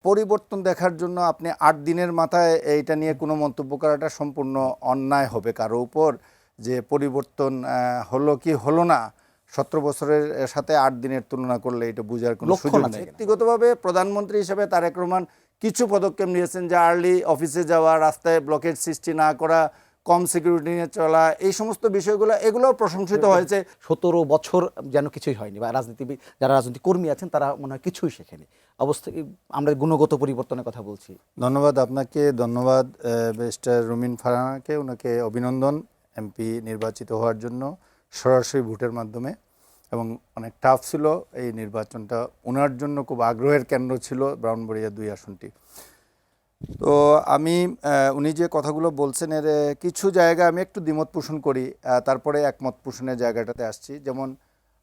পরিবর্তন দেখার জন্য আপনি ৮ দিনের মাথায় এইটা নিয়ে কোনো মন্তব্য করাটা সম্পূর্ণ অন্যায় হবে কারো উপর। যে পরিবর্তন হলো কি হলো না, ১৭ বছরের সাথে ৮ দিনের তুলনা করলে এটা বোঝার কোনো সুযোগ নেই। ব্যক্তিগতভাবে প্রধানমন্ত্রী হিসেবে তারেক রহমান কিছু পদক্ষেপ নিয়েছেন, যে আর্লি অফিসে যাওয়া, রাস্তায় ব্লকের সৃষ্টি না করা, কম সিকিউরিটি নিয়ে চলা, এই সমস্ত বিষয়গুলো এগুলোও প্রশংসিত হয়েছে। ১৭ বছর যেন কিছুই হয়নি, বা রাজনীতিবিদ যারা রাজনৈতিক কর্মী আছেন তারা মনে হয় কিছুই শেখেনি অবস্থা। আমরা গুণগত পরিবর্তনের কথা বলছি। ধন্যবাদ আপনাকে, ধন্যবাদ মিস্টার রুমিন ফারহানাকে, ওনাকে অভিনন্দন এমপি নির্বাচিত হওয়ার জন্য সরাসরি ভোটের মাধ্যমে। এবং অনেক টাফ ছিল এই নির্বাচনটা, ওনার জন্য খুব আগ্রহের কেন্দ্র ছিল ব্রাহ্মণবাড়িয়া ২ আসনটি। তো আমি উনি যে কথাগুলো বলছেন এর কিছু জায়গা আমি একটু দ্বিমত পোষণ করি, তারপরে একমত পোষণের জায়গাটাতে আসছি। যেমন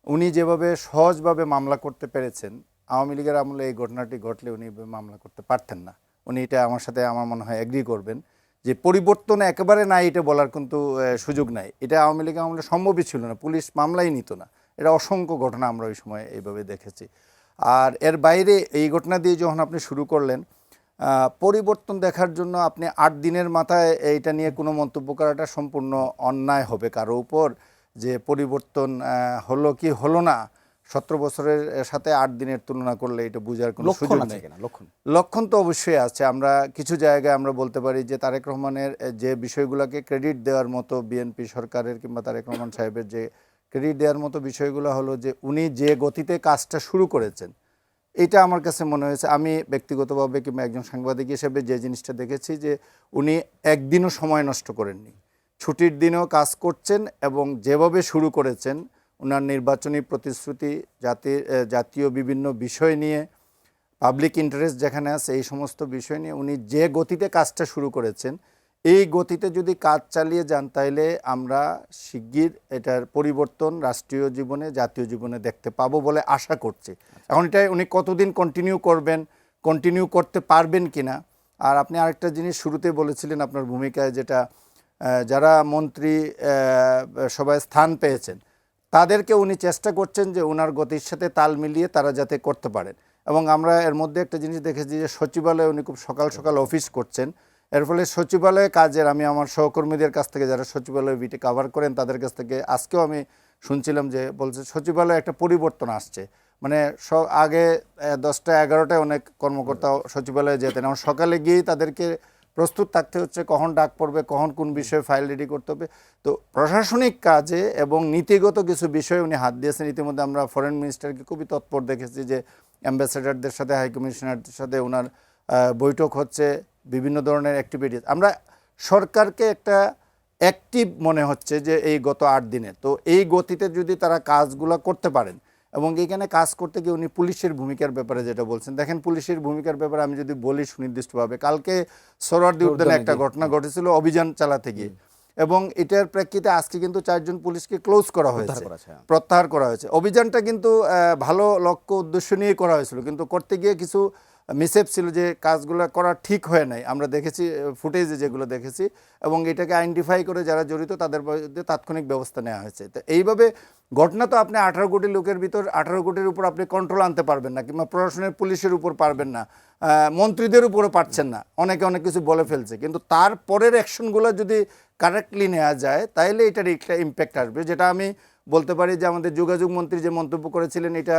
উনি যেভাবে সহজভাবে মামলা করতে পেরেছেন, আওয়ামী লীগের আমলে এই ঘটনাটি ঘটলে উনি মামলা করতে পারতেন না। উনি এটা আমার সাথে আমার মনে হয় এগ্রি করবেন যে পরিবর্তন একেবারে নাই এটা বলার কিন্তু সুযোগ নাই। এটা আওয়ামী লীগের আমলে সম্ভবই ছিল না, পুলিশ মামলাই নিত না। এটা অসংখ্য ঘটনা আমরা ওই সময় এইভাবে দেখেছি। আর এর বাইরে এই ঘটনা দিয়ে যখন আপনি শুরু করলেন, পরিবর্তন দেখার জন্য আপনি ৮ দিনের মাথায় এইটা নিয়ে কোনো মন্তব্য করাটা সম্পূর্ণ অন্যায় হবে কারো উপর। যে পরিবর্তন হলো কি হলো না, ১৭ বছরের সাথে ৮ দিনের তুলনা করলে এটা বোঝার কোনো সুযোগ নেই। লক্ষণ তো অবশ্যই আছে। আমরা কিছু জায়গায় আমরা বলতে পারি যে তারেক রহমানের যে বিষয়গুলোকে ক্রেডিট দেওয়ার মতো, বিএনপি সরকারের কিংবা তারেক রহমান সাহেবের যে ক্রেডিট দেওয়ার মতো বিষয়গুলো হলো যে উনি যে গতিতে কাজটা শুরু করেছেন, এটা আমার কাছে মনে হয়েছে। আমি ব্যক্তিগতভাবে কিংবা একজন সাংবাদিক হিসেবে যে জিনিসটা দেখেছি যে উনি একদিনও সময় নষ্ট করেননি, ছুটির দিনেও কাজ করছেন এবং যেভাবে শুরু করেছেন ওনার নির্বাচনী প্রতিশ্রুতি, জাতীয় বিভিন্ন বিষয় নিয়ে, পাবলিক ইন্টারেস্ট যেখানে আছে এই সমস্ত বিষয় নিয়ে উনি যে গতিতে কাজটা শুরু করেছেন, এই গতিতে যদি কাজ চালিয়ে যান তাইলে আমরা শিগগির এটার পরিবর্তন রাষ্ট্রীয় জীবনে, জাতীয় জীবনে দেখতে পাবো বলে আশা করছি। এখন এটা উনি কতদিন কন্টিনিউ করবেন, কন্টিনিউ করতে পারবেন কিনা। আর আপনি আরেকটা জিনিস শুরুতে বলেছিলেন আপনার ভূমিকায়, যেটা যারা মন্ত্রী সবাই স্থান পেয়েছেন তাদেরকে উনি চেষ্টা করছেন যে ওনার গতির সাথে তাল মিলিয়ে তারা যাতে করতে পারেন। এবং আমরা এর মধ্যে একটা জিনিস দেখেছি যে সচিবালয়ে উনি খুব সকাল সকাল অফিস করছেন। এর ফলে সচিবালয়ে কাজের, আমি আমার সহকর্মীদের কাছ থেকে যারা সচিবালয় বিটি কভার করেন তাদের কাছ থেকে আজকেও আমি শুনছিলাম যে বলছে সচিবালয়ে একটা পরিবর্তন আসছে। মানে আগে 10টা 11টায় অনেক কর্মকর্তা সচিবালয়ে যেতেন, এখন সকালে গিয়েই তাদেরকে প্রস্তুত থাকতে হচ্ছে কখন ডাক পড়বে, কখন কোন বিষয়ে ফাইল রেডি করতে হবে। তো প্রশাসনিক কাজে এবং নীতিগত কিছু বিষয়ে উনি হাত দিয়েছেন। ইতিমধ্যে আমরা ফরেন মিনিস্টারকে খুবই তৎপর দেখেছি যে অ্যাম্বাসেডারদের সাথে, হাই কমিশনারদের সাথে ওনার বৈঠক হচ্ছে, বিভিন্ন ধরনের অ্যাক্টিভিটিস। আমরা সরকারকে একটা অ্যাক্টিভ মনে হচ্ছে যে এই গত ৮ দিনে। তো এই গতিতে যদি তারা কাজগুলো করতে পারেন, এবং এইখানে কাজ করতে গিয়ে উনি পুলিশের ভূমিকার ব্যাপারে যেটা বলছেন, দেখেন পুলিশের ভূমিকার ব্যাপারে আমি যদি বলি সুনির্দিষ্টভাবে, কালকে সোহরাওয়ার্দী উদ্যানে একটা ঘটনা ঘটেছিল অভিযান চালাতে গিয়ে, এবং এটার প্রেক্ষিতে আজকে কিন্তু 4 জন পুলিশকে ক্লোজ করা হয়েছে, প্রত্যাহার করা হয়েছে। অভিযানটা কিন্তু ভালো লক্ষ্য উদ্দেশ্য নিয়ে করা হয়েছিল, কিন্তু করতে গিয়ে কিছু মিসেপ ছিল, যে কাজগুলো করা ঠিক হয়ে নাই। আমরা দেখেছি ফুটেজে যেগুলো দেখেছি, এবং এটাকে আইডেন্টিফাই করে যারা জড়িত তাদের বিরুদ্ধে তাৎক্ষণিক ব্যবস্থা নেওয়া হয়েছে। তো এইভাবে ঘটনা তো আপনি 18 কোটি লোকের ভিতর 18 কোটির উপর আপনি কন্ট্রোল আনতে পারবেন না, কিংবা প্রশাসনের পুলিশের উপর পারবেন না, মন্ত্রীদের উপরও পারছেন না, অনেকে অনেক কিছু বলে ফেলছে। কিন্তু তারপরের অ্যাকশনগুলো যদি কারেক্টলি নেওয়া যায় তাইলে এটার একটা ইম্প্যাক্ট আসবে। যেটা আমি বলতে পারি যে আমাদের যোগাযোগ মন্ত্রী যে মন্তব্য করেছিলেন, এটা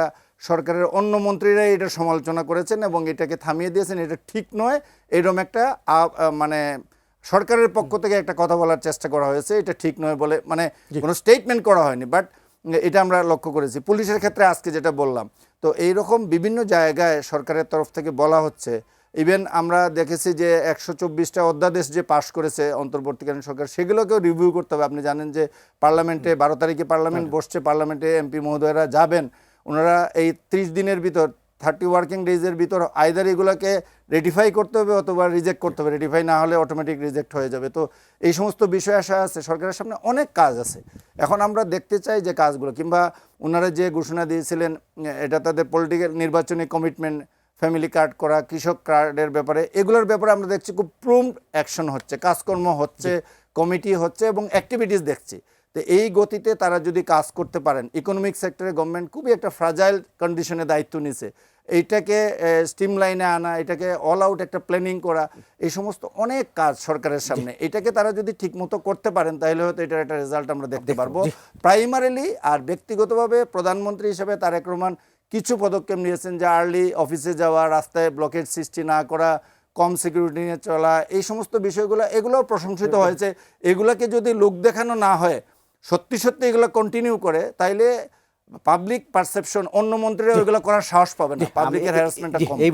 সরকারের অন্য মন্ত্রীরাই এটা সমালোচনা করেছেন এবং এটাকে থামিয়ে দিয়েছেন। এটা ঠিক নয়, এরকম একটা মানে সরকারের পক্ষ থেকে একটা কথা বলার চেষ্টা করা হয়েছে, এটা ঠিক নয় বলে, মানে কোনো স্টেটমেন্ট করা হয়নি, বাট এটা আমরা লক্ষ্য করেছি। পুলিশের ক্ষেত্রে আজকে যেটা বললাম, তো এইরকম বিভিন্ন জায়গায় সরকারের তরফ থেকে বলা হচ্ছে। ইভেন আমরা দেখেছি যে 124টা অধ্যাদেশ যে পাশ করেছে অন্তর্বর্তীকালীন সরকার, সেগুলোকেও রিভিউ করতে হবে। আপনি জানেন যে পার্লামেন্টে 12 তারিখে পার্লামেন্ট বসছে, পার্লামেন্টে এমপি মহোদয়রা যাবেন, ওনারা এই 30 দিনের ভিতর 30 ওয়ার্কিং ডেজের ভিতর আইদার এগুলোকে রেটিফাই করতে হবে অথবা রিজেক্ট করতে হবে। রেটিফাই না হলে অটোমেটিক রিজেক্ট হয়ে যাবে। তো এই সমস্ত বিষয় আসা আছে, সরকারের সামনে অনেক কাজ আছে। এখন আমরা দেখতে চাই যে কাজগুলো, কিংবা ওনারা যে ঘোষণা দিয়েছিলেন, এটা তাদের পলিটিক্যাল নির্বাচনী কমিটমেন্ট, ফ্যামিলি কার্ড করা, কৃষক কার্ডের ব্যাপারে, এগুলোর ব্যাপারে আমরা দেখছি খুব প্রম্পট অ্যাকশন হচ্ছে, কাজকর্ম হচ্ছে, কমিটি হচ্ছে এবং অ্যাক্টিভিটিস দেখছি। তো এই গতিতে তারা যদি কাজ করতে পারেন, ইকোনমিক সেক্টরে গভর্নমেন্ট খুবই একটা ফ্রাজাইল কন্ডিশনে দায়িত্ব নিছে, এইটাকে স্ট্রিমলাইনে আনা, এটাকে অল আউট একটা প্ল্যানিং করা, এই সমস্ত অনেক কাজ সরকারের সামনে। এটাকে তারা যদি ঠিকমতো করতে পারেন তাহলে হয়তো এটার একটা রেজাল্ট আমরা দেখতে পারবো প্রাইমারিলি। আর ব্যক্তিগতভাবে প্রধানমন্ত্রী হিসেবে তারেক রহমান কিছু পদক্ষেপ নিয়েছেন, যে আর্লি অফিসে যাওয়া, রাস্তায় ব্লকের সৃষ্টি না করা, কম সিকিউরিটি নিয়ে চলা, এই সমস্ত বিষয়গুলো এগুলোও প্রশংসিত হয়েছে। এগুলোকে যদি লোক দেখানো না হয়, সত্যি সত্যি এগুলো কন্টিনিউ করে, তাইলে পাবলিক পারসেপশন অন্য মন্ত্রীরা ওইগুলো করার সাহস পাবে না, পাবলিকের হ্যারাসমেন্টটা কম। এই